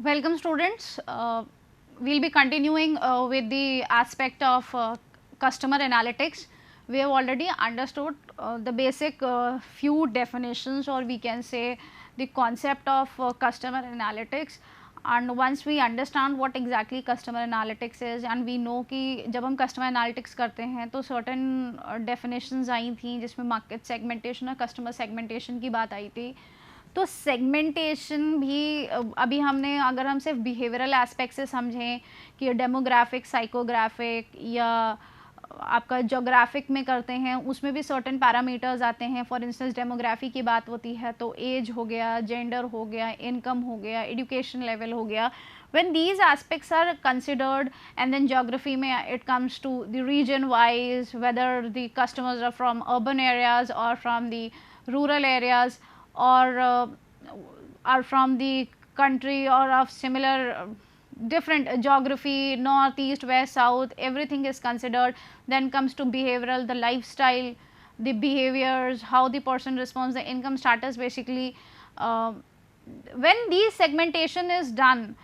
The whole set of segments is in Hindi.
Welcome students. We'll be continuing with the aspect of customer analytics. We have already understood the basic few definitions, or we can say the concept of customer analytics. And once we understand what exactly customer analytics is, and we know कि जब हम customer analytics करते हैं तो certain definitions आई थी जिसमें market segmentation और customer segmentation की बात आई थी. तो सेगमेंटेशन भी अभी हमने, अगर हम सिर्फ बिहेवियरल एस्पेक्ट से समझें कि डेमोग्राफिक, साइकोग्राफिक या आपका जोग्राफिक में करते हैं, उसमें भी सर्टेन पैरामीटर्स आते हैं. फॉर इंस्टेंस डेमोग्राफी की बात होती है तो एज हो गया, जेंडर हो गया, इनकम हो गया, एजुकेशन लेवल हो गया. when these aspects are considered, and then geography में it comes to the region wise, whether the customers are from urban areas or from the rural areas, or are from the country or of similar different geography, north, east, west, south, everything is considered. Then comes to behavioral, the lifestyle, the behaviors, how the person responds, the income status. Basically when these segmentation is done,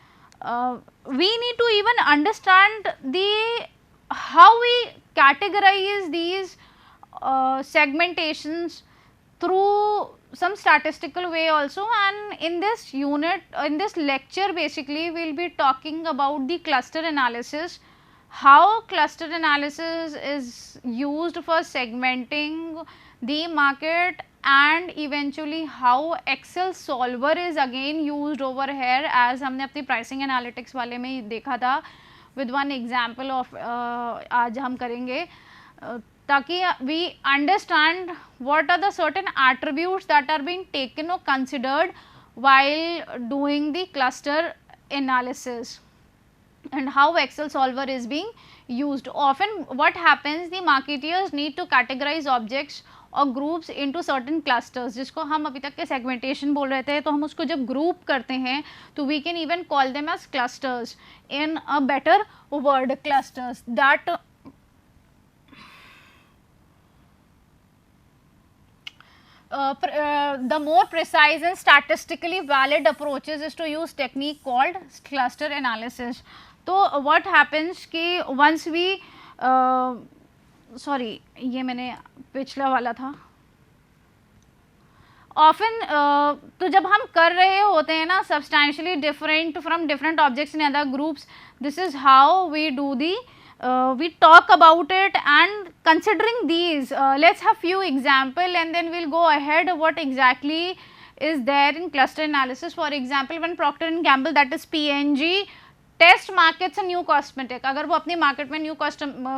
we need to even understand the how we categorize these segmentations through some statistical way also. And in this unit, in this lecture, basically we will be talking about the cluster analysis, how cluster analysis is used for segmenting the market, and eventually how Excel solver is again used over here, as हमने अपनी pricing analytics वाले में देखा था. with one example of आज हम करेंगे ताकि we understand what are the certain attributes that are being taken or considered while doing the cluster analysis, and how Excel solver is being used. Often what happens, the marketeers need to categorize objects और ग्रुप्स इनटू सर्टेन क्लस्टर्स, जिसको हम अभी तक के सेगमेंटेशन बोल रहे थे. तो हम उसको जब ग्रुप करते हैं तो we can even call them as clusters in a better word, clusters that the more precise and statistically valid approaches is to use technique called cluster analysis. तो what happens कि once we sorry, ये मैंने पिछला वाला था. often तो जब हम कर रहे होते हैं ना substantially different from different objects in other groups, this is how we do the we talk about it. And considering these, let's have few example and then we'll go ahead what exactly is there in cluster analysis. For example, when Procter and Gamble, that is P&G, test markets new cosmetic, अगर वो अपनी मार्केट में न्यू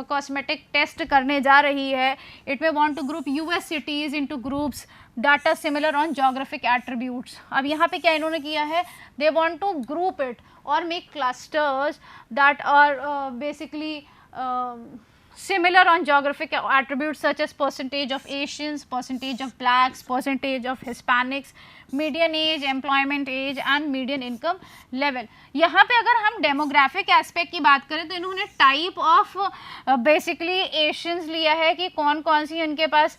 कॉस्मेटिक टेस्ट करने जा रही है, it may want to group US cities into groups that are similar on geographic attributes. अब यहाँ पे क्या इन्होंने किया है, they want to group it और make clusters that are basically similar on geographic attributes such as percentage of Asians, percentage of blacks, percentage of Hispanics, median age, employment age and median income level. यहाँ पे अगर हम demographic aspect की बात करें तो इन्होंने type of basically Asians लिया है कि कौन कौन सी उनके पास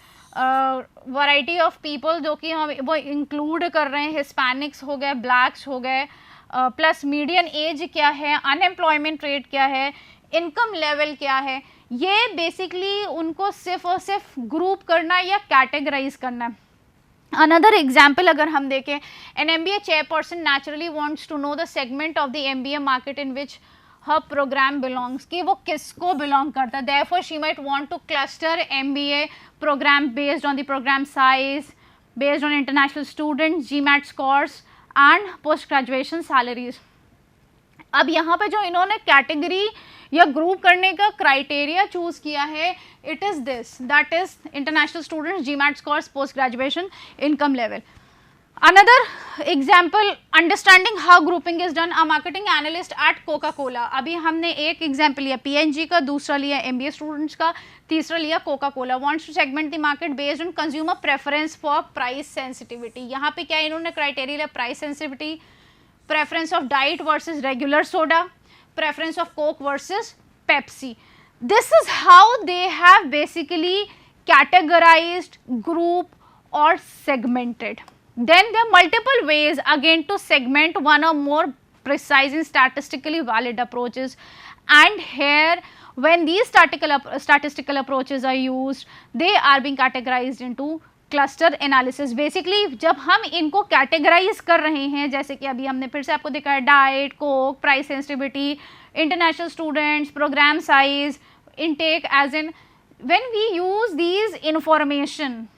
variety of people जो कि हम वो include कर रहे हैं. Hispanics हो गए, blacks हो गए, प्लस मीडियन एज क्या है, अनएम्प्लॉयमेंट रेट क्या है, इनकम लेवल क्या है. ये बेसिकली उनको सिर्फ और सिर्फ ग्रुप करना या कैटेगराइज करना है. अनदर एग्जाम्पल अगर हम देखें, an MBA chairperson naturally wants to know the segment of the MBA market in which her program belongs, कि वो किसको बिलोंग करता है. Therefore she might want to cluster MBA program based on the program size, based on international students, GMAT scores and post graduation salaries. अब यहाँ पे जो इन्होंने कैटेगरी या ग्रुप करने का क्राइटेरिया चूज किया है, it is this, that is international students, GMAT scores, post graduation, income level. Another example, understanding how grouping is done. A marketing analyst eight Coca Cola. अभी हमने एक एग्जाम्पल लिया P&G का, दूसरा लिया MBA स्टूडेंट्स का, तीसरा लिया Coca Cola. Wants to segment the market based on consumer preference for price sensitivity. यहाँ पे क्या इन्होंने क्राइटेरिया लिया, price sensitivity, preference of diet versus regular soda, preference of Coke versus Pepsi. This is how they have basically categorized, group or segmented. Then there are multiple ways again to segment one or more precise and statistically valid approaches. And here when these statistical approaches are used, they are being categorized into cluster analysis. Basically जब हम इनको categorize कर रहे हैं, जैसे कि अभी हमने फिर से आपको दिखाया diet, coke, price sensitivity, international students, program size, intake, as in when we use these information,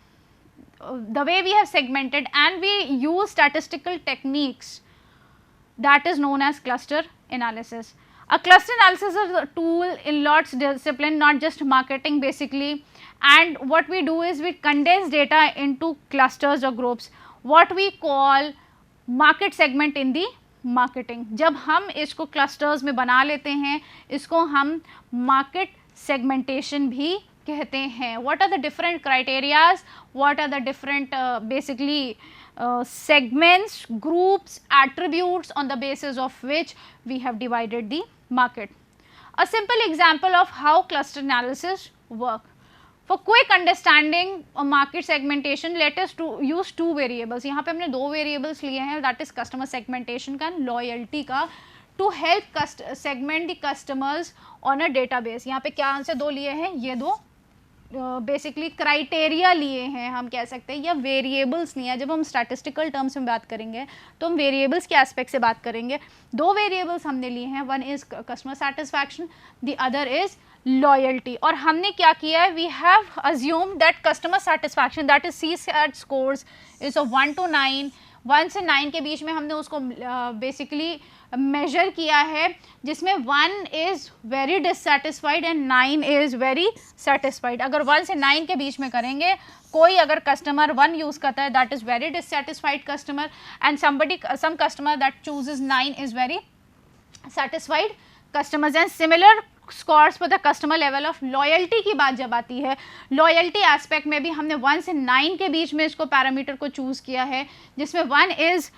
the way we have segmented and we use statistical techniques, that is known as cluster analysis. A cluster analysis is a tool in lots discipline, not just marketing basically, and what we do is we condense data into clusters or groups, what we call market segment in the marketing. जब हम इसको clusters में बना लेते हैं, इसको हम market segmentation भी कहते हैं. What are the different criterias, what are the different basically segments, groups, attributes on the basis of which we have divided the market. A simple example of how cluster analysis work. For quick understanding of market segmentation, let us use two variables. यहाँ पे हमने दो variables लिए हैं, that is customer segmentation का and loyalty का, to help segment the customers on a database. यहाँ पे क्या से दो लिए हैं, ये दो बेसिकली क्राइटेरिया लिए हैं हम कह सकते हैं, या वेरिएबल्स नहीं है. जब हम स्टैटिस्टिकल टर्म्स में बात करेंगे तो हम वेरिएबल्स के एस्पेक्ट से बात करेंगे. दो वेरिएबल्स हमने लिए हैं, one is customer satisfaction, the other is loyalty. और हमने क्या किया है, we have assume that customer satisfaction that is CSAT scores is of 1 to 9, 1 से 9 के बीच में हमने उसको बेसिकली मेजर किया है, जिसमें 1 is very dissatisfied and 9 is very satisfied. अगर 1 से 9 के बीच में करेंगे, कोई अगर कस्टमर 1 यूज़ करता है that is very dissatisfied customer, and some customer that chooses 9 is very satisfied customers. And similar scores for the customer level of loyalty की बात जब आती है, लॉयल्टी एस्पेक्ट में भी हमने 1 से 9 के बीच में इसको पैरामीटर को चूज़ किया है, जिसमें 1 is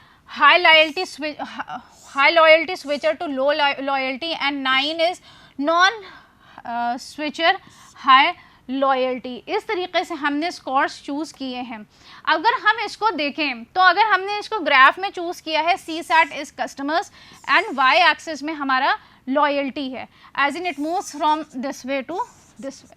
high loyalty switcher to low loyalty and 9 is non switcher high loyalty. इस तरीके से हमने स्कोर्स चूज़ किए हैं. अगर हम इसको देखें तो अगर हमने इसको ग्राफ में चूज़ किया है, CSAT is customers and y axis में हमारा लॉयल्टी है, as in it moves from this way to this way.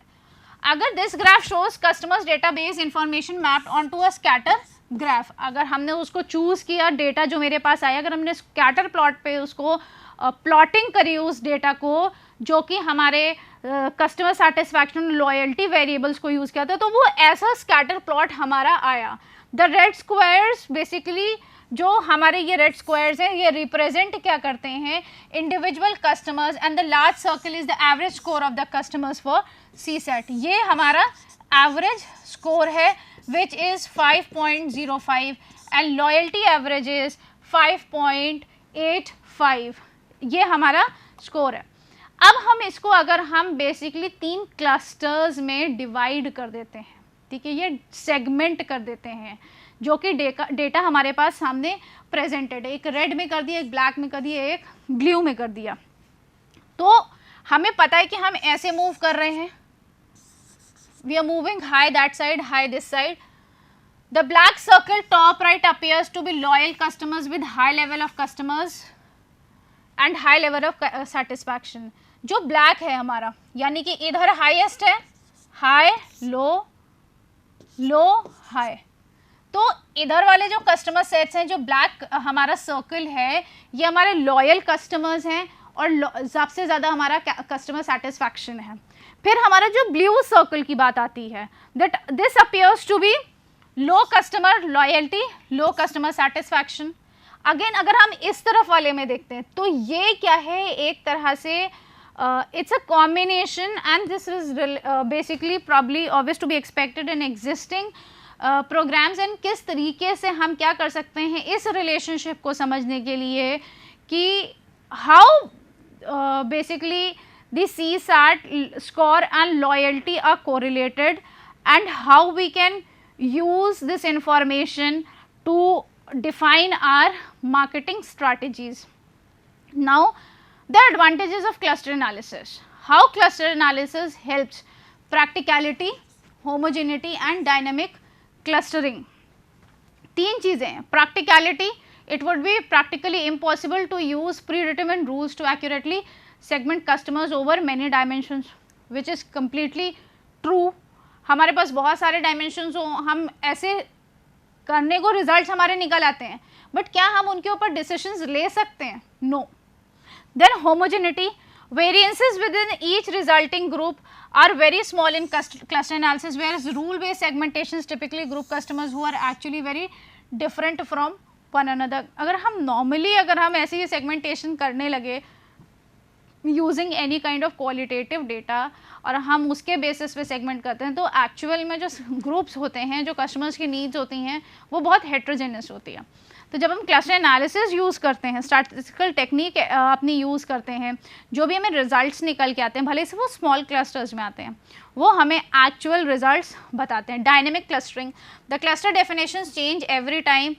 अगर this graph shows customers database information mapped onto a scatter graph, अगर हमने उसको चूज़ किया, डेटा जो मेरे पास आया, अगर हमने स्कैटर प्लॉट पे उसको प्लॉटिंग करी उस डेटा को, जो कि हमारे कस्टमर सेटिस्फैक्शन लॉयल्टी वेरिएबल्स को यूज़ किया था, तो वो ऐसा स्कैटर प्लॉट हमारा आया. द रेड स्क्वायर्स बेसिकली, जो हमारे ये रेड स्क्वायर्स हैं, ये रिप्रेजेंट क्या करते हैं, individual customers, and the large circle is the average score of the customers for CSAT. ये हमारा एवरेज स्कोर है which is 5.05 and loyalty average is 5.85. ये हमारा स्कोर है. अब हम इसको अगर हम बेसिकली 3 क्लस्टर्स में डिवाइड कर देते हैं, ठीक है, ये सेगमेंट कर देते हैं, जो कि डेटा हमारे पास सामने प्रेजेंटेड है. एक रेड में कर दिया, एक ब्लैक में कर दिया, एक ब्लू में कर दिया. तो हमें पता है कि हम ऐसे मूव कर रहे हैं, we are moving high that side, high this side. The black circle top right appears to be loyal customers with high level of customers and high level of satisfaction. जो black है हमारा, यानी कि इधर highest है, high, low, low, high. तो इधर वाले जो कस्टमर सेट्स हैं, जो ब्लैक हमारा सर्कल है, ये हमारे लॉयल कस्टमर्स हैं और सबसे ज़्यादा हमारा कस्टमर सेटिस्फैक्शन है. फिर हमारा जो ब्लू सर्कल की बात आती है, that this appears to be low customer loyalty, low customer satisfaction. Again अगर हम इस तरफ वाले में देखते हैं तो ये क्या है, एक तरह से it's a combination, and this is basically probably obvious to be expected in existing programs. And किस तरीके से हम क्या कर सकते हैं इस रिलेशनशिप को समझने के लिए कि how basically the CSAT score and loyalty are correlated, and how we can use this information to define our marketing strategies. Now the advantages of cluster analysis. How cluster analysis helps practicality, homogeneity and dynamic clustering. 3 चीज़ें हैं. practicality, it would be practically impossible to use predetermined rules to accurately segment customers over many dimensions, which is completely true. हमारे पास बहुत सारे डायमेंशंस हो, हम ऐसे करने को रिजल्ट्स हमारे निकल आते हैं, बट क्या हम उनके ऊपर डिसीजंस ले सकते हैं? No. Then homogeneity, variances within each resulting group are very small in cluster analysis, whereas rule based segmentations typically group customers who are actually very different from one another. अगर हम नॉर्मली अगर हम ऐसे ही सेगमेंटेशन करने लगे using any kind of qualitative data और हम उसके बेसिस पे सेगमेंट करते हैं, तो एक्चुअल में जो ग्रुप्स होते हैं, जो कस्टमर्स की नीड्स होती हैं, वो बहुत हेट्रोजेनस होती है. तो जब हम क्लस्टर एनालिसिस यूज़ करते हैं, स्टैटिस्टिकल टेक्निक अपनी यूज़ करते हैं, जो भी हमें रिजल्ट्स निकल के आते हैं, भले से वो स्मॉल क्लस्टर्स में आते हैं, वो हमें एक्चुअल रिजल्ट्स बताते हैं. Dynamic clustering, the cluster definitions change every time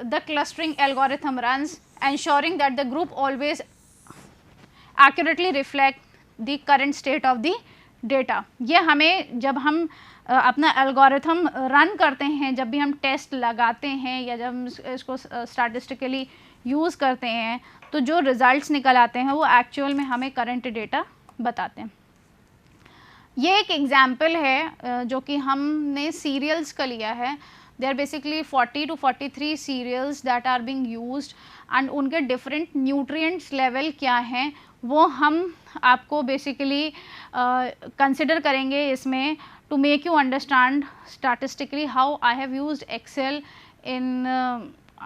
the clustering algorithm runs, ensuring that the group always accurately reflect the current state of the data. ये हमें जब हम अपना एल्गोरिथम रन करते हैं, जब भी हम टेस्ट लगाते हैं या जब हम इसको स्टैटिस्टिकली यूज़ करते हैं, तो जो रिज़ल्ट्स निकल आते हैं वो एक्चुअल में हमें करंट डेटा बताते हैं. ये एक एग्जाम्पल है जो कि हमने सीरियल्स का लिया है. There basically 40 to 43 cereals that are being used and उनके डिफरेंट न्यूट्रिएंट्स लेवल क्या हैं वो हम आपको बेसिकली कंसिडर करेंगे इसमें, to make you understand statistically how I have used Excel in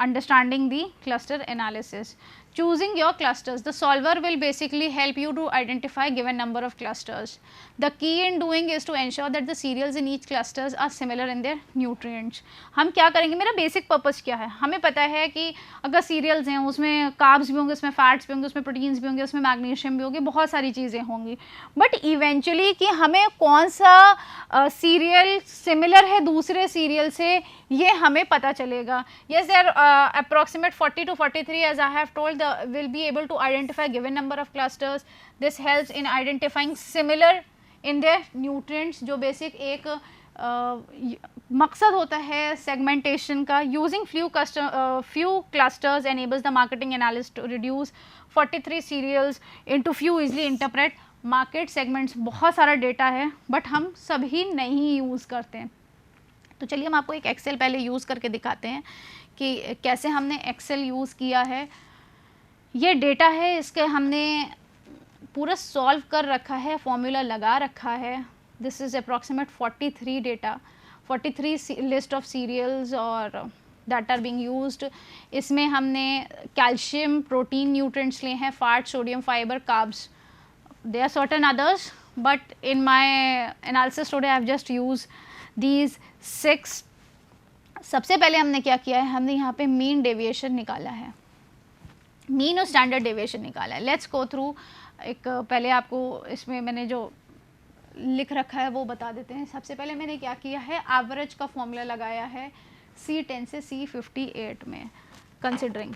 understanding the cluster analysis. Choosing your clusters, the solver will basically help you to identify given number of clusters. The key in doing is to ensure that the cereals in each clusters are similar in their nutrients. हम क्या करेंगे, मेरा बेसिक पर्पस क्या है, हमें पता है कि अगर सीरियल्स हैं उसमें कार्ब्स भी होंगे, उसमें फैट्स भी होंगे, उसमें प्रोटीन्स भी होंगे, उसमें मैग्नीशियम भी होंगे, बहुत सारी चीज़ें होंगी, बट इवेंचुअली कि हमें कौन सा सीरियल सिमिलर है दूसरे सीरियल से ये हमें पता चलेगा. Yes, there are approximate 40 to 43 as I have told, will be able to identify given number of clusters. This helps in identifying similar in their nutrients, जो बेसिक एक मकसद होता है सेगमेंटेशन का. Using few clusters enables the marketing analyst to reduce 43 serials into few easily interpret market segments. बहुत सारा डेटा है बट हम सभी नहीं यूज़ करते हैं. तो चलिए हम आपको एक एक्सेल पहले यूज़ करके दिखाते हैं कि कैसे हमने एक्सेल यूज़ किया है. ये डेटा है, इसके हमने पूरा सॉल्व कर रखा है, फॉर्मूला लगा रखा है. This is approximate 43 data, 43 list of cereals और दैट आर बीइंग यूज्ड. इसमें हमने कैल्शियम, प्रोटीन, न्यूट्रिएंट्स लिए हैं, fat, sodium, fibre, carbs. There are certain others but in my analysis today I have just use these 6. सबसे पहले हमने क्या किया है, हमने यहाँ पे मीन डेविएशन निकाला है, मीन और स्टैंडर्ड डेविएशन निकाला है. Let's go through. एक पहले आपको इसमें मैंने जो लिख रखा है वो बता देते हैं. सबसे पहले मैंने क्या किया है, एवरेज का फॉर्मूला लगाया है C10 से C58 में कंसिडरिंग,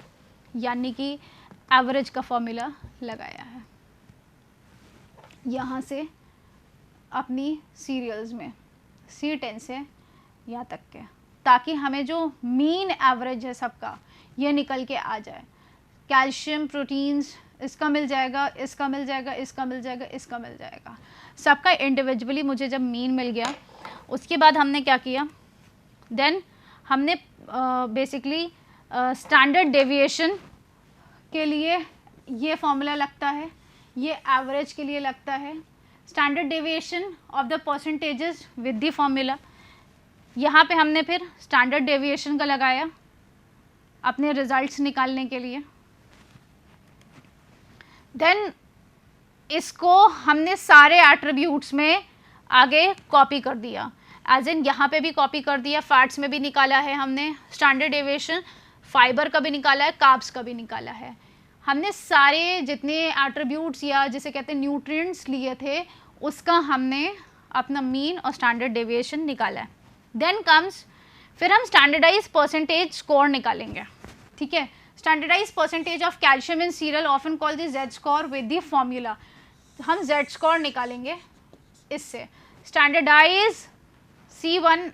यानी कि एवरेज का फॉर्मूला लगाया है यहाँ से अपनी सीरियल्स में C10 से यहाँ तक के, ताकि हमें जो मीन एवरेज है सबका ये निकल के आ जाए. कैल्शियम, प्रोटीन्स, इसका मिल जाएगा, इसका मिल जाएगा, इसका मिल जाएगा, इसका मिल जाएगा, सबका इंडिविजुअली मुझे जब मीन मिल गया, उसके बाद हमने क्या किया, देन हमने बेसिकली स्टैंडर्ड डेविएशन के लिए ये फॉर्मूला लगता है, ये एवरेज के लिए लगता है. Standard deviation of the percentages with the formula. यहाँ पे हमने फिर स्टैंडर्ड डेविएशन का लगाया अपने रिजल्ट्स निकालने के लिए. देन इसको हमने सारे एट्रीब्यूट्स में आगे कॉपी कर दिया, एज इन यहाँ पे भी कॉपी कर दिया. फैट्स में भी निकाला है हमने स्टैंडर्ड डेविएशन, फाइबर का भी निकाला है, कार्ब्स का भी निकाला है. हमने सारे जितने एट्रीब्यूट्स या जिसे कहते हैं न्यूट्रिएंट्स लिए थे उसका हमने अपना मीन और स्टैंडर्ड डेविएशन निकाला है. देन कम्स, फिर हम स्टैंडर्डाइज परसेंटेज स्कोर निकालेंगे. ठीक है, standardise percentage of calcium in cereal often call the Z score with the formula. हम जेड स्कोर निकालेंगे इससे. Standardise C1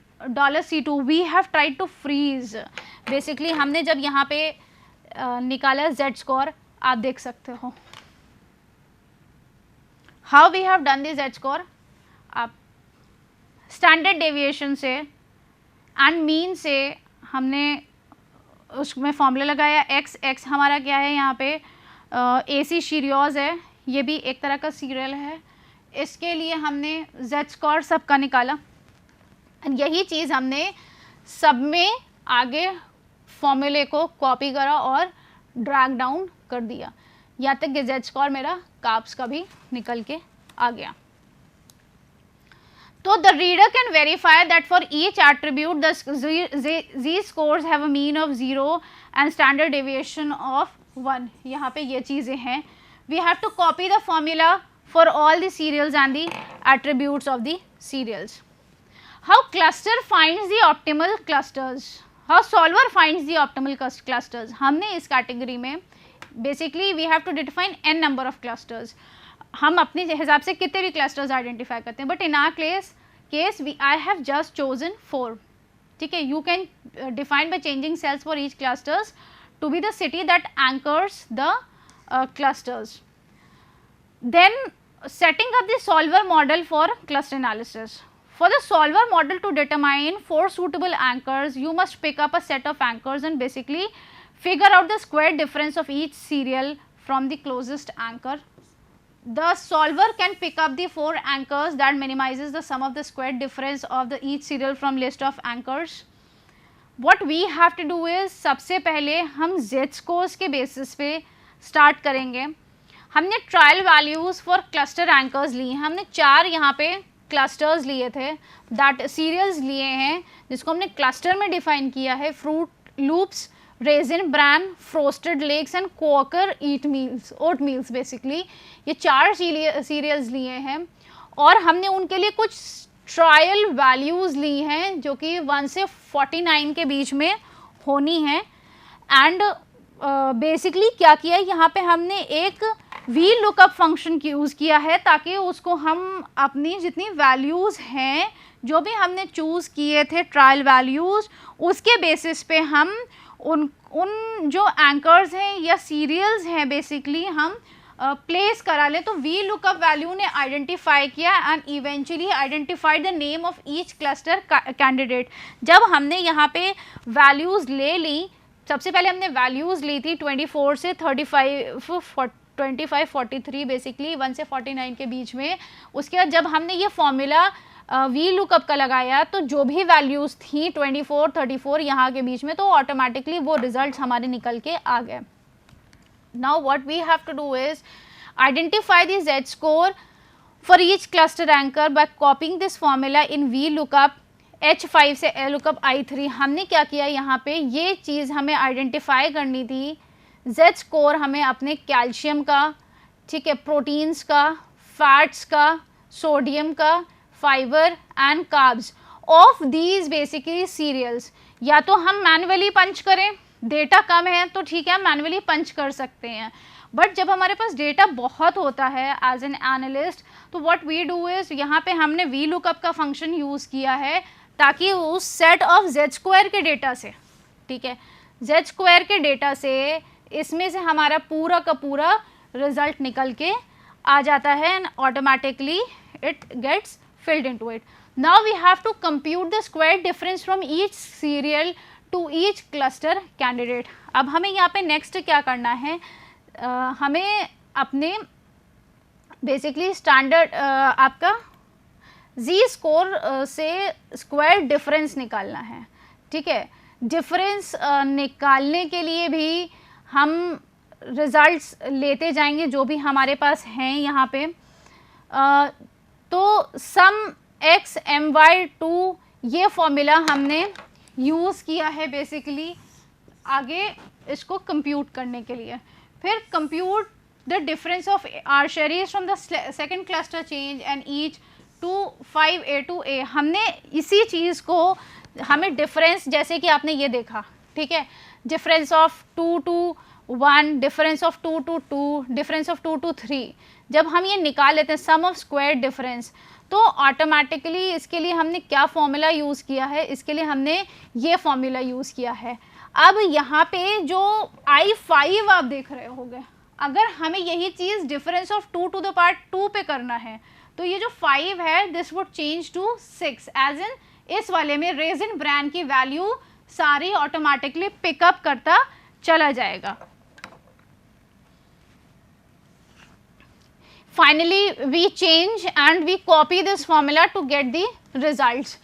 $C2 we have tried to freeze. Basically हमने जब यहाँ पे निकाला जेड स्कोर, आप देख सकते हो। How we have done the Z score, आप स्टैंडर्ड डेविएशन से एंड मीन से हमने उसमें फॉर्मूला लगाया। एक्स हमारा क्या है यहाँ पे, AC शीरियोज है, ये भी एक तरह का सीरियल है, इसके लिए हमने जेड स्कोर सबका निकाला। यही चीज़ हमने सब में आगे फॉर्मूले को कॉपी करा और ड्रैग डाउन कर दिया, यहाँ तक कि जेड स्कोर मेरा कार्ब्स का भी निकल के आ गया। So the reader can verify that for each attribute the z scores have a mean of 0 and standard deviation of 1. यहाँ पे ये चीज़ें हैं। We have to copy the formula for all the serials and the attributes of the serials. How cluster finds the optimal clusters? How solver finds the optimal clusters? हमने इस कैटेगरी में basically we have to define n number of clusters. हम अपने हिसाब से कितने भी क्लस्टर्स आइडेंटिफाई करते हैं, but in our case I have just chosen 4, ठीक है। You can define by changing cells for each clusters to be the city that anchors the clusters. Then setting up the solver model for cluster analysis. For the solver model to determine 4 suitable anchors, you must pick up a set of anchors and basically figure out the square difference of each serial from the closest anchor. The solver can pick up the 4 anchors that minimizes the sum of the square difference of the each serial from list of anchors. What we have to do is, सबसे पहले हम z scores के बेसिस पे स्टार्ट करेंगे। हमने trial values for cluster anchors लिए, हमने 4 यहाँ पे क्लस्टर्स लिए थे, दैट सीरियल्स लिए हैं जिसको हमने क्लस्टर में डिफाइन किया है। Froot Loops, Raisin Bran, Frosted Flakes and Quaker Oat Meals, basically ये 4 सीरियल्स लिए हैं और हमने उनके लिए कुछ ट्रायल वैल्यूज़ ली हैं जो कि 1 से 49 के बीच में होनी है। एंड बेसिकली क्या किया है, यहाँ पे हमने एक वी लुकअप फंक्शन यूज़ किया है ताकि उसको हम अपनी जितनी वैल्यूज़ हैं जो भी हमने चूज़ किए थे ट्रायल वैल्यूज़, उसके बेसिस पे हम उन जो एंकर्स हैं या सीरियल्स हैं बेसिकली हम प्लेस करा लें। तो वी लुकअप वैल्यू ने आइडेंटिफाई किया and eventually identified the name of each cluster candidate. जब हमने यहाँ पे वैल्यूज़ ले ली, सबसे पहले हमने वैल्यूज़ ली थी 24 से 25 43 बेसिकली 1 से 49 के बीच में। उसके बाद जब हमने ये फॉर्मूला वी लुकअप का लगाया तो जो भी वैल्यूज़ थी 24 34 यहाँ के बीच में, तो ऑटोमेटिकली वो रिजल्ट्स हमारे निकल के आ गए। Now what we have to do is identify the Z score for each cluster anchor by copying this formula in we lookup H5 से L लुकअप I3। हमने क्या किया यहाँ पे, ये चीज़ हमें आइडेंटिफाई करनी थी, जेड स्कोर हमें अपने कैल्शियम का, ठीक है, प्रोटीन्स का, फैट्स का, सोडियम का, fibre and carbs of these basically cereals. या तो हम मैन्युअली पंच करें, डेटा कम है तो ठीक है मैन्युअली पंच कर सकते हैं, बट जब हमारे पास डेटा बहुत होता है एज एन एनालिस्ट तो व्हाट वी डू इज, यहाँ पे हमने वी लुकअप का फंक्शन यूज़ किया है ताकि उस सेट ऑफ जेड स्क्वायर के डेटा से, ठीक है, जेड स्क्वायर के डेटा से इसमें से हमारा पूरा का पूरा रिजल्ट निकल के आ जाता है and automatically it gets filled into it. Now we have to compute the square difference from each serial to each cluster candidate. अब हमें यहाँ पे next क्या करना है, हमें अपने basically standard आपका z score से square difference निकालना है, ठीक है। difference निकालने के लिए भी हम results लेते जाएंगे जो भी हमारे पास हैं यहाँ पे। तो सम x my2 ये फॉर्मूला हमने यूज़ किया है बेसिकली आगे इसको कंप्यूट करने के लिए। फिर compute the difference of archeries from the second cluster change and each to 5a to a। हमने इसी चीज़ को हमें डिफरेंस, जैसे कि आपने ये देखा, ठीक है, difference of 2 to 1, difference of 2 to 2, difference of 2 to 3, जब हम ये निकाल लेते हैं सम ऑफ स्क्वायर डिफरेंस, तो ऑटोमेटिकली इसके लिए हमने क्या फॉर्मूला यूज़ किया है, इसके लिए हमने ये फॉर्मूला यूज़ किया है। अब यहाँ पे जो I5 आप देख रहे होगे, अगर हमें यही चीज़ difference of 2 to the power 2 पे करना है तो ये जो 5 है this would change to 6, as in इस वाले में रेजिन ब्रांड की वैल्यू सारी ऑटोमेटिकली पिकअप करता चला जाएगा. Finally, we change and we copy this formula to get the results.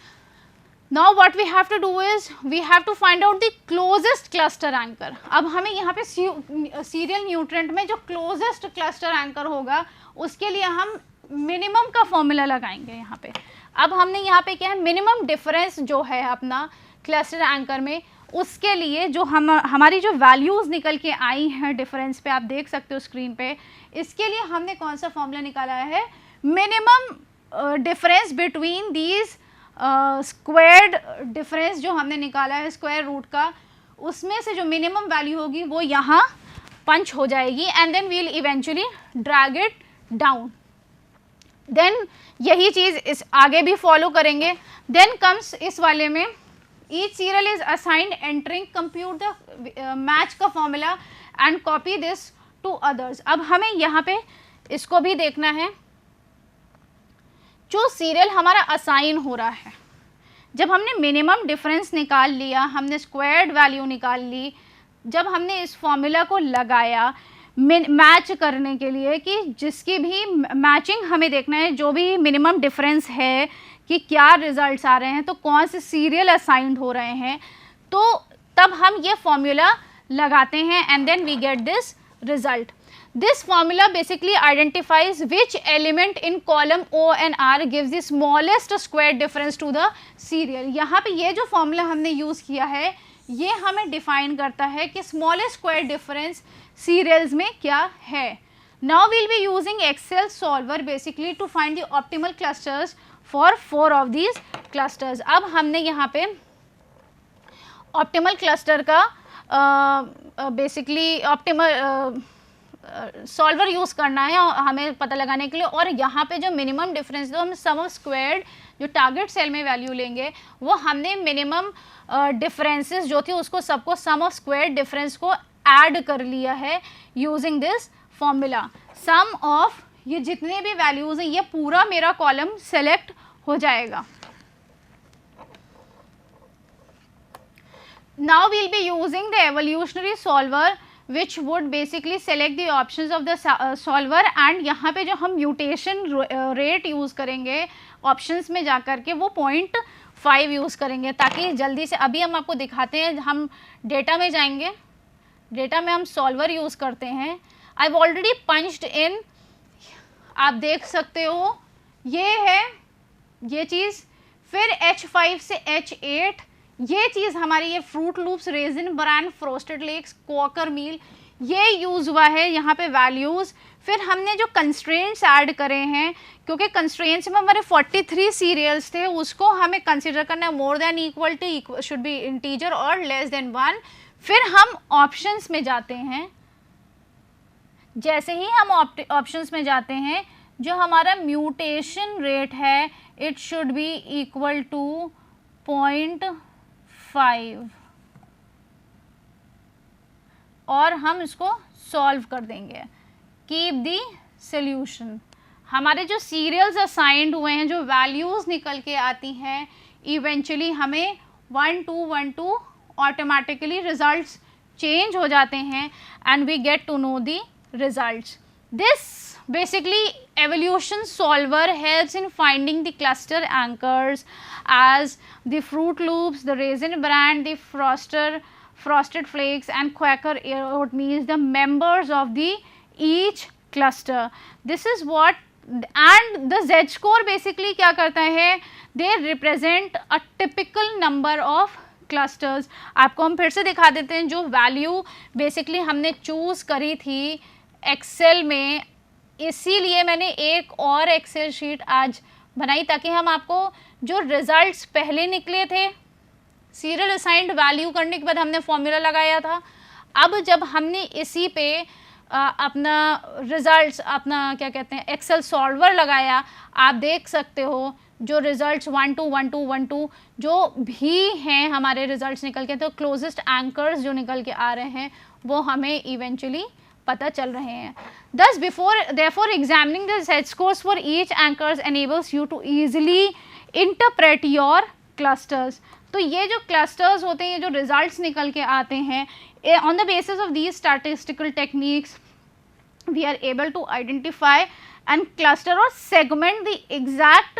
Now what we have to do is we have to find out the closest cluster anchor. अब हमें यहाँ पे सीरियल न्यूट्रेंट में जो क्लोजेस्ट क्लस्टर एंकर होगा उसके लिए हम मिनिमम का फॉर्मूला लगाएंगे यहाँ पे. अब हमने यहाँ पे क्या है, मिनिमम डिफरेंस जो है अपना क्लस्टर एंकर में, उसके लिए जो हमारी जो वैल्यूज़ निकल के आई हैं डिफरेंस पे, आप देख सकते हो स्क्रीन पे, इसके लिए हमने कौन सा फॉर्मूला निकाला है, minimum difference between these squared difference जो हमने निकाला है स्क्वायर रूट का, उसमें से जो मिनिमम वैल्यू होगी वो यहाँ पंच हो जाएगी and then we'll eventually drag it down. Then यही चीज़ इस आगे भी फॉलो करेंगे. देन कम्स इस वाले में each serial is assigned entering compute the match का formula and copy this to others. अब हमें यहाँ पे इसको भी देखना है, जो सीरियल हमारा असाइन हो रहा है, जब हमने मिनिमम डिफरेंस निकाल लिया, हमने स्क्वायर्ड वैल्यू निकाल ली, जब हमने इस फॉर्मूला को लगाया मैच करने के लिए कि जिसकी भी मैचिंग हमें देखना है, जो भी मिनिमम डिफरेंस है कि क्या रिजल्ट्स आ रहे हैं, तो कौन से सीरियल असाइंड हो रहे हैं, तो तब हम ये फॉर्मूला लगाते हैं and then we get this result. This formula basically identifies which element in column O and R gives the smallest square difference to the cereal. यहाँ पे ये जो फॉर्मूला हमने यूज़ किया है ये हमें डिफाइन करता है कि स्मॉलेस्ट स्क्वायर डिफरेंस सीरियल्स में क्या है. Now we'll be using Excel solver basically to find the optimal clusters for 4 of these clusters. अब हमने यहाँ पे ऑप्टिमल क्लस्टर का बेसिकली ऑप्टिमल सॉल्वर यूज़ करना है हमें पता लगाने के लिए, और यहाँ पे जो मिनिमम डिफरेंस तो हम सम ऑफ स्क्वायर्ड जो टारगेट सेल में वैल्यू लेंगे वो हमने मिनिमम डिफरेंसेस जो थी उसको सबको सम ऑफ स्क्वायर्ड डिफरेंस को ऐड कर लिया है using this formula. Sum of ये जितने भी वैल्यूज़ हैं ये पूरा मेरा कॉलम सेलेक्ट हो जाएगा. Now we'll be using the evolutionary solver which would basically select the options of the solver and यहाँ पे जो हम म्यूटेशन रेट यूज़ करेंगे ऑप्शंस में जा कर के वो 0.5 यूज़ करेंगे ताकि जल्दी से, अभी हम आपको दिखाते हैं, हम डेटा में जाएंगे, डेटा में हम सॉल्वर यूज़ करते हैं. I've already punched in, आप देख सकते हो ये है ये चीज़, फिर H5 से H8 ये चीज़ हमारी ये Froot Loops, Raisin Bran, Frosted Flakes, Quaker meal ये यूज़ हुआ है यहाँ पे वैल्यूज़. फिर हमने जो कंस्ट्रेंट्स ऐड करे हैं क्योंकि कंस्ट्रेंट्स में हमारे 43 सीरियल्स थे उसको हमें कंसिडर करना है more than equal to should be integer और लेस देन 1. फिर हम ऑप्शंस में जाते हैं. जैसे ही हम ऑप्शंस में जाते हैं जो हमारा म्यूटेशन रेट है it should be equal to 0.5 और हम इसको सॉल्व कर देंगे. Keep the solution. हमारे जो सीरियल्स असाइंड हुए हैं, जो वैल्यूज़ निकल के आती हैं, इवेंचुअली हमें 1 2 1 2 ऑटोमेटिकली रिजल्ट्स चेंज हो जाते हैं and we get to know the results. This basically evolution solver helps in finding the cluster anchors as the Fruit Loops, the Raisin Bran, the Frosted Flakes and Quaker Oatmeal, the members of the each cluster. This is what, and the Z score basically क्या करता है, they represent a typical number of clusters. आपको हम फिर से दिखा देते हैं जो वैल्यू बेसिकली हमने चूज़ करी थी एक्सेल में, इसीलिए मैंने एक और एक्सेल शीट आज बनाई ताकि हम आपको जो रिज़ल्ट्स पहले निकले थे सीरियल असाइंड वैल्यू करने के बाद हमने फॉर्मूला लगाया था, अब जब हमने इसी पे अपना रिज़ल्ट्स अपना क्या कहते हैं एक्सेल सॉल्वर लगाया, आप देख सकते हो जो रिजल्ट्स 1 2 1 2 1 2 जो भी हैं हमारे रिजल्ट्स निकल के, तो क्लोजेस्ट एंकर्स जो निकल के आ रहे हैं वो हमें इवेंचुअली पता चल रहे हैं. Thus therefore examining the Z scores for each anchors enables you to easily interpret your clusters. तो ये जो क्लस्टर्स होते हैं, ये जो रिजल्ट्स निकल के आते हैं, on the basis of these statistical techniques we are able to identify and cluster और सेगमेंट द एग्जैक्ट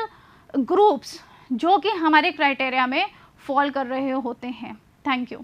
ग्रुप्स जो कि हमारे क्राइटेरिया में फॉल कर रहे होते हैं. Thank you.